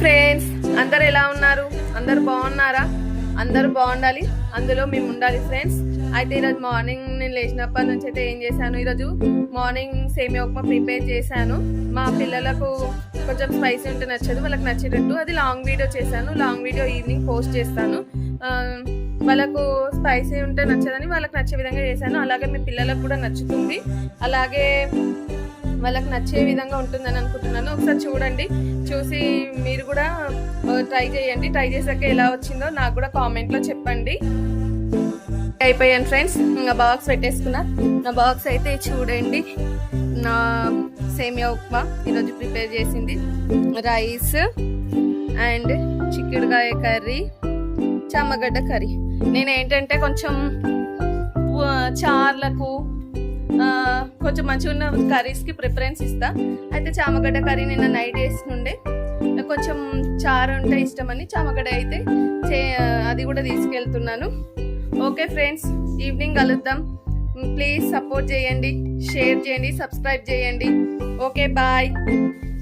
Friends, అందరు ఎలా ఉన్నారు? అందరు బాగున్నారా? అందరూ బాగుండాలి, అందులో మేము ఉండాలి ఫ్రెండ్స్. అయితే ఈరోజు మార్నింగ్ నేను లేచినప్పటి నుంచి అయితే ఏం చేశాను, ఈరోజు మార్నింగ్ సేమియా ఉప్మా ప్రిపేర్ చేశాను. మా పిల్లలకు కొంచెం స్పైసీ ఉంటే నచ్చదు, వాళ్ళకి నచ్చేటట్టు అది లాంగ్ వీడియో చేశాను. లాంగ్ వీడియో ఈవినింగ్ పోస్ట్ చేస్తాను. వాళ్ళకు స్పైసీ ఉంటే నచ్చదని వాళ్ళకి నచ్చే విధంగా చేశాను. అలాగే మీ పిల్లలకు కూడా నచ్చుతుంది, అలాగే వాళ్ళకి నచ్చే విధంగా ఉంటుందని అనుకుంటున్నాను. ఒకసారి చూడండి, చూసి మీరు కూడా ట్రై చేయండి. ట్రై చేసాక ఎలా వచ్చిందో నాకు కూడా కామెంట్లో చెప్పండి. అయిపోయాను ఫ్రెండ్స్, ఇంకా బాక్స్ పెట్టేసుకున్నా. నా బాక్స్ అయితే చూడండి, నా సేమియా ఉప్మా ఈరోజు ప్రిపేర్ చేసింది, రైస్ అండ్ చిక్కుడుకాయ కర్రీ, చామగడ్డ కర్రీ. నేను ఏంటంటే కొంచెం చార్లకు కొంచెం మంచిగా ఉన్న కర్రీస్కి ప్రిఫరెన్స్ ఇస్తా. అయితే చామగడ్డ కర్రీ నిన్న నైట్ వేసినుండే, కొంచెం చారు ఉంటే ఇష్టమని చామగడ్డ అయితే అది కూడా తీసుకెళ్తున్నాను. ఓకే ఫ్రెండ్స్, ఈవినింగ్ కలుద్దాం. ప్లీజ్ సపోర్ట్ చేయండి, షేర్ చేయండి, సబ్స్క్రైబ్ చేయండి. Okay, bye.